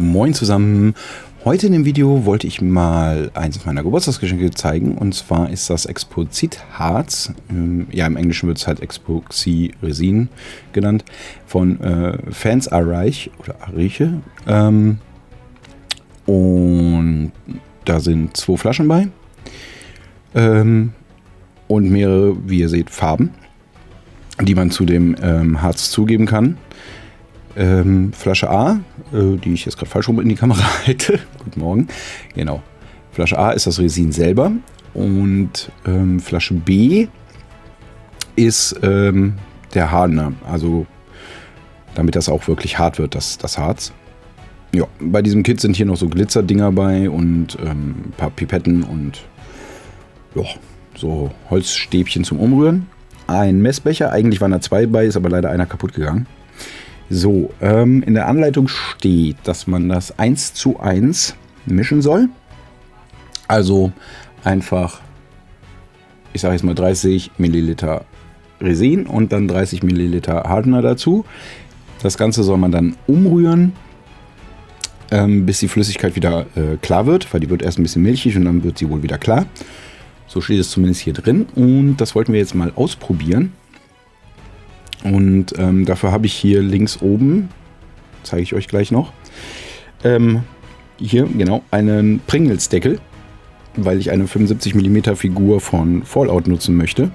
Moin zusammen. Heute in dem Video wollte ich mal eins meiner Geburtstagsgeschenke zeigen, und zwar ist das Exposit-Harz, ja im Englischen wird es halt Epoxy-Resin genannt, von Fans Arich oder Ariche. Und da sind 2 Flaschen bei und mehrere, wie ihr seht, Farben, die man zu dem Harz zugeben kann. Flasche A, die ich jetzt gerade falsch rum in die Kamera halte. Guten Morgen. Genau. Flasche A ist das Resin selber und Flasche B ist der Hardener. Also damit das auch wirklich hart wird, das Harz. Ja, bei diesem Kit sind hier noch so Glitzerdinger bei und ein paar Pipetten und ja, so Holzstäbchen zum Umrühren. Ein Messbecher, eigentlich waren da 2 bei, ist aber leider einer kaputt gegangen. So, in der Anleitung steht, dass man das 1:1 mischen soll. Also einfach, ich sage jetzt mal 30 Milliliter Resin und dann 30 Milliliter Hardener dazu. Das Ganze soll man dann umrühren, bis die Flüssigkeit wieder klar wird, weil die wird erst ein bisschen milchig und dann wird sie wohl wieder klar. So steht es zumindest hier drin und das wollten wir jetzt mal ausprobieren. Und dafür habe ich hier links oben, zeige ich euch gleich noch, hier genau einen Pringles-Deckel, weil ich eine 75 mm Figur von Fallout nutzen möchte.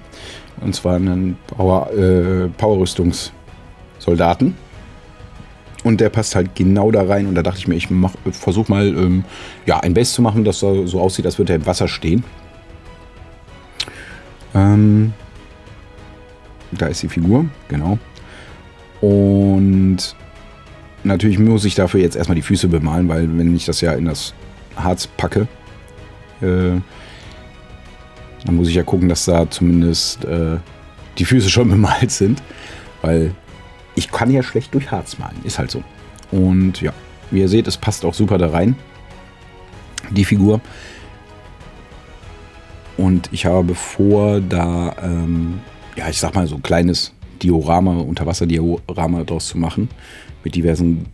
Und zwar einen Power-Rüstungssoldaten. Und der passt halt genau da rein. Und da dachte ich mir, ich versuche mal ja, ein Base zu machen, das so aussieht, als würde er im Wasser stehen. Da ist die Figur, genau. Und natürlich muss ich dafür jetzt erstmal die Füße bemalen, weil wenn ich das ja in das Harz packe, dann muss ich ja gucken, dass da zumindest die Füße schon bemalt sind, weil ich kann ja schlecht durch Harz malen, ist halt so. Und ja, wie ihr seht, es passt auch super da rein, die Figur. Und ich habe vor, da ja, ich sag mal, so ein kleines Diorama, Unterwasserdiorama draus zu machen. Mit diversen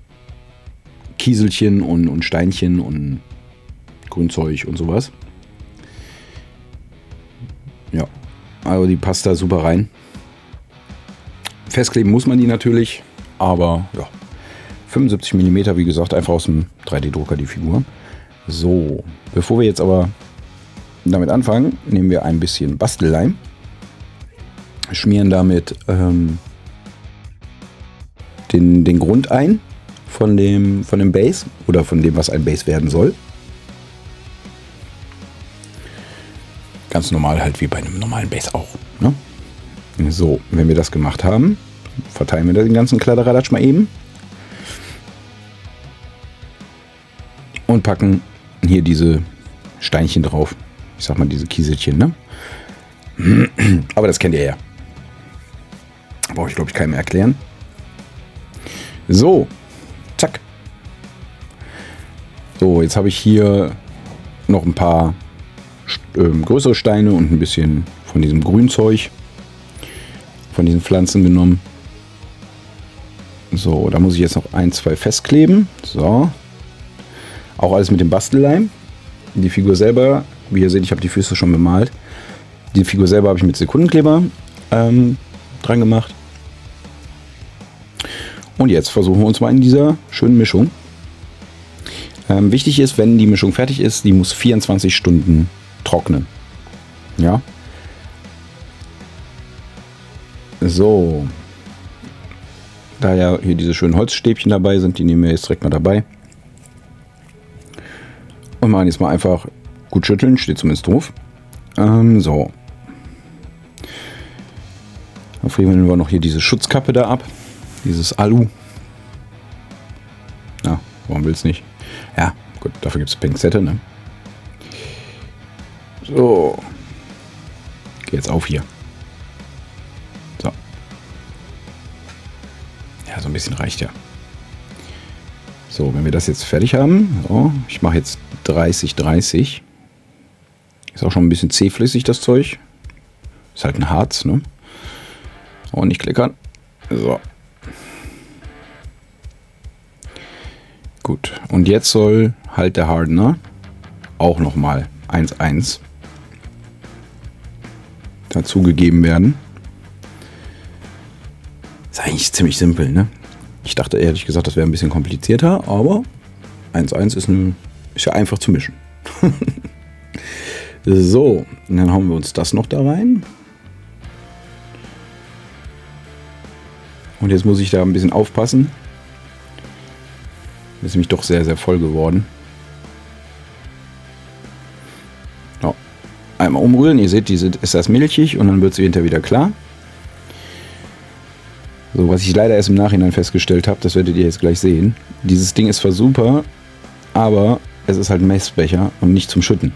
Kieselchen und Steinchen und Grünzeug und sowas. Ja, also die passt da super rein. Festkleben muss man die natürlich, aber ja, 75 mm, wie gesagt, einfach aus dem 3D-Drucker die Figur. So, bevor wir jetzt aber damit anfangen, nehmen wir ein bisschen Bastelleim. Schmieren damit den Grund ein von dem Base oder von dem, was ein Base werden soll. Ganz normal halt wie bei einem normalen Base auch. Ne? So, wenn wir das gemacht haben, verteilen wir den ganzen Kladderadatsch mal eben. Und packen hier diese Steinchen drauf. Ich sag mal diese Kieselchen, ne? Aber das kennt ihr ja. Brauche ich, glaube ich, keinem mehr erklären. So, zack. So, jetzt habe ich hier noch ein paar größere Steine und ein bisschen von diesem Grünzeug, von diesen Pflanzen genommen. So, da muss ich jetzt noch 1, 2 festkleben. So. Auch alles mit dem Bastelleim. Die Figur selber, wie ihr seht, ich habe die Füße schon bemalt. Die Figur selber habe ich mit Sekundenkleber dran gemacht. Und jetzt versuchen wir uns mal in dieser schönen Mischung. Wichtig ist, wenn die Mischung fertig ist, die muss 24 Stunden trocknen. Ja. So. Da ja hier diese schönen Holzstäbchen dabei sind, die nehmen wir jetzt direkt mal dabei. Und machen jetzt mal einfach gut schütteln, steht zumindest drauf. So. Dann frieren wir noch hier diese Schutzkappe da ab. Dieses Alu. Ja, warum will es nicht? Ja, gut, dafür gibt es Pinzette, ne? So. Geh jetzt auf hier. So. Ja, so ein bisschen reicht ja. So, wenn wir das jetzt fertig haben, so, ich mache jetzt 30-30. Ist auch schon ein bisschen zähflüssig, das Zeug. Ist halt ein Harz, ne? Und nicht klickern. So. Gut, und jetzt soll halt der Hardener auch nochmal 1,1 dazugegeben werden. Ist eigentlich ziemlich simpel, ne? Ich dachte ehrlich gesagt, das wäre ein bisschen komplizierter, aber 1,1 ist ja einfach zu mischen. So, und dann hauen wir uns das noch da rein. Und jetzt muss ich da ein bisschen aufpassen. Das ist nämlich doch sehr, sehr voll geworden. Ja. Einmal umrühren, ihr seht, ist das milchig und dann wird sie hinterher wieder klar. So, was ich leider erst im Nachhinein festgestellt habe, das werdet ihr jetzt gleich sehen. Dieses Ding ist zwar super, aber es ist halt ein Messbecher und nicht zum Schütten.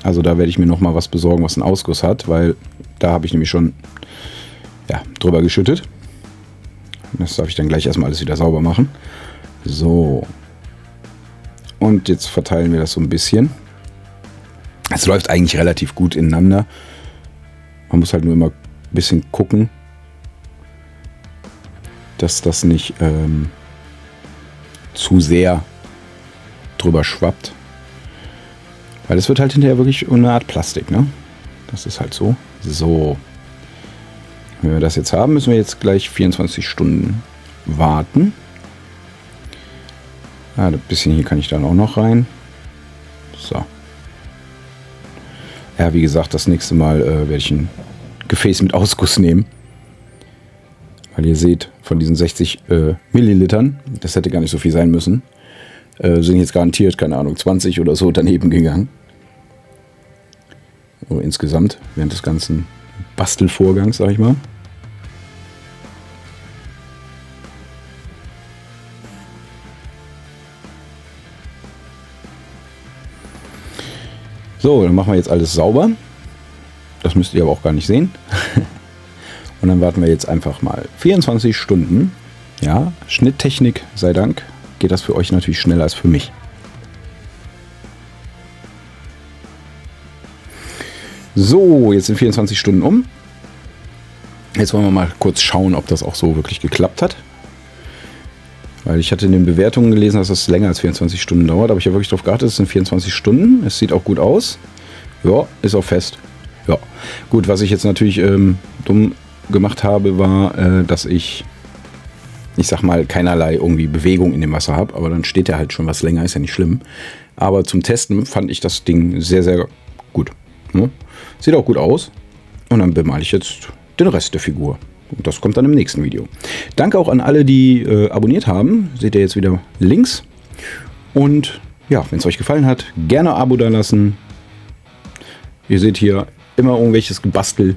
Also da werde ich mir nochmal was besorgen, was einen Ausguss hat, weil da habe ich nämlich schon drüber geschüttet. Das darf ich dann gleich erstmal alles wieder sauber machen. So. Und jetzt verteilen wir das so ein bisschen. Es läuft eigentlich relativ gut ineinander. Man muss halt nur immer ein bisschen gucken, dass das nicht zu sehr drüber schwappt. Weil es wird halt hinterher wirklich eine Art Plastik, ne? Das ist halt so. So. Wenn wir das jetzt haben, müssen wir jetzt gleich 24 Stunden warten. Ein bisschen hier kann ich dann auch noch rein. So. Ja, wie gesagt, das nächste Mal werde ich ein Gefäß mit Ausguss nehmen. Weil ihr seht, von diesen 60 Millilitern, das hätte gar nicht so viel sein müssen, sind jetzt garantiert, keine Ahnung, 20 oder so daneben gegangen. So insgesamt, während des ganzen Bastelvorgangs, sag ich mal. So, dann machen wir jetzt alles sauber. Das müsst ihr aber auch gar nicht sehen. Und dann warten wir jetzt einfach mal 24 Stunden. Ja, Schnitttechnik sei Dank geht das für euch natürlich schneller als für mich. So, jetzt sind 24 Stunden um. Jetzt wollen wir mal kurz schauen, ob das auch so wirklich geklappt hat. Weil ich hatte in den Bewertungen gelesen, dass das länger als 24 Stunden dauert. Aber ich habe wirklich darauf geachtet, es sind 24 Stunden. Es sieht auch gut aus. Ja, ist auch fest. Ja, gut, was ich jetzt natürlich dumm gemacht habe, war, dass ich sag mal, keinerlei irgendwie Bewegung in dem Wasser habe. Aber dann steht er halt schon was länger, ist ja nicht schlimm. Aber zum Testen fand ich das Ding sehr, sehr gut. Ne? Sieht auch gut aus. Und dann bemale ich jetzt den Rest der Figur. Und das kommt dann im nächsten Video. Danke auch an alle, die abonniert haben. Seht ihr jetzt wieder links. Und ja, wenn es euch gefallen hat, gerne ein Abo da lassen. Ihr seht hier immer irgendwelches Gebastel.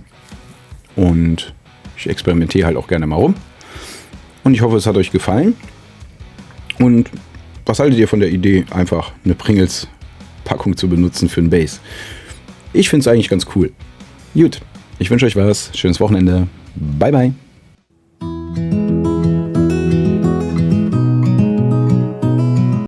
Und ich experimentiere halt auch gerne mal rum. Und ich hoffe, es hat euch gefallen. Und was haltet ihr von der Idee, einfach eine Pringles-Packung zu benutzen für ein Base? Ich finde es eigentlich ganz cool. Gut, ich wünsche euch was. Schönes Wochenende. Bye, bye.